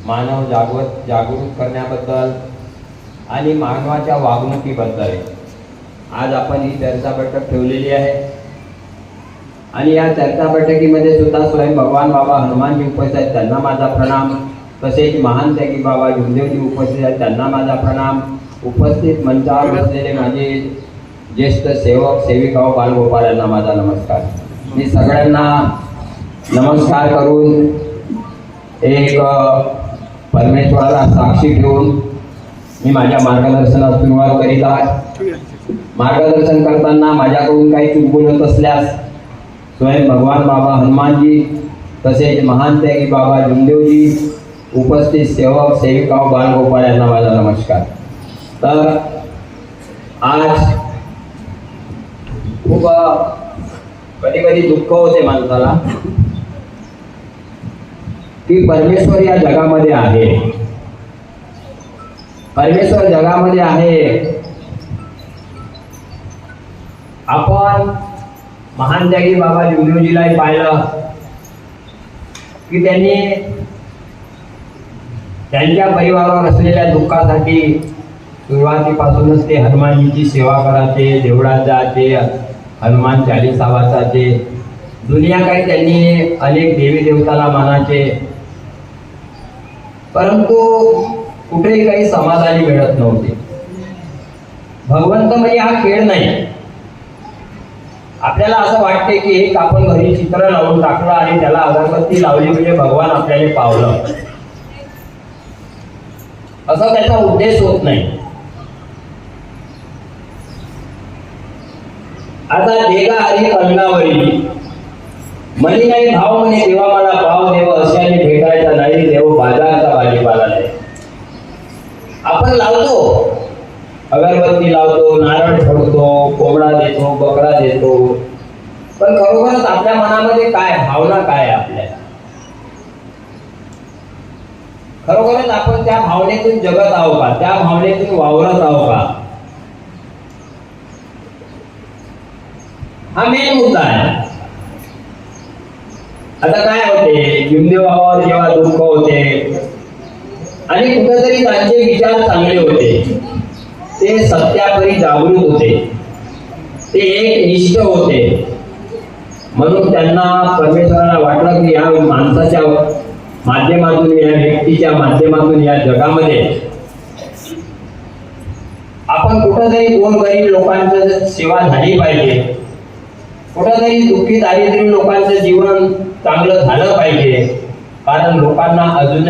मानव जागृत करण्याबद्दल आणि मानवाच्या वागणुकीबद्दल आज आपण ही चर्चा बैठक ठेवलेली आहे। आणि या चर्चा बैठकीमध्ये सुद्धा स्वयं भगवान बाबा हनुमानजी उपस्थित आहेत, त्यांना माझा प्रणाम। तसेच महान त्यागी बाबा जुमदेवजी उपस्थित आहेत, त्यांना माझा प्रणाम। उपस्थित मंचावर बसलेले माझे ज्येष्ठ सेवक सेविका बालगोपाळ यांना माझा नमस्कार। मी सगळ्यांना नमस्कार करून एक परमेश्वराला साक्षी ठेवून मी माझ्या मार्गदर्शनास सुरुवात करीत आहे। मार्गदर्शन करताना माझ्याकडून काही चूक बोलत असल्यास स्वयं भगवान बाबा हनुमानजी तसेच महान त्यागी बाबा जुमदेवजी उपस्थित सेवक सेविका बालगोपाळ यांना माझा नमस्कार। तर आज खूप कधी कधी दुःख होते माणसाला की परमेश्वर या जगामध्ये आहे, परमेश्वर जगामध्ये आहे। आपण महान त्यागी बाबा जुमदेवजीला पाहिलं की त्यांनी त्यांच्या परिवारावर असलेल्या दुःखासाठी सुरुवातीपासूनच ते हनुमानजीची सेवा करायचे, देवळात जायचे, हनुमान चालीसा वाचायचे, दुनिया काही त्यांनी अनेक देवी देवताला मानायचे, परंतु कुठेही काही समाधानी मिळत नव्हते। भगवंत म्हणजे हा खेळ नाही। आपल्याला असं वाटते की एक आपण घरी चित्र लावून टाकलं आणि त्याला अगरबत्ती लावली म्हणजे भगवान आपल्याला पावलं, असा त्याचा उद्देश होत नाही। आता देगा हरी अंगावरी मनी नाही भाव म्हणे देवा मला भाव देव अशाने भेटायचा नाही, देव बाजाराचा भाजीपाला नाही। आपण लावतो, अगरबत्ती लावतो, नारळ फोडतो, कोंबडा देतो, बकरा देतो, पण खरोखरच आपल्या मनामध्ये काय भावना काय आहे आपल्या? खरोखरच आपण त्या भावनेतून जगत आहोत का? त्या भावनेतून वावरत आहोत का? हा मेन मुद्दा आहे। आता काय होते, जुमदेव बाबावर जेव्हा दुःख होते आणि कुठेतरी त्यांचे विचार चांगले होते, ते सत्यापरी जागृत होते, ते एक निष्ठ होते, म्हणून त्यांना परमेश्वराला वाटलं की या माणसाच्या माध्यमातून, या व्यक्तीच्या माध्यमातून या जगामध्ये आपण कुठेतरी गोरगरीब लोकांची सेवा झाली पाहिजे, कुठेतरी दुःखी दारिद्र्य लोकांचं जीवन चांगलं झालं पाहिजे, कारण लोकांना अजून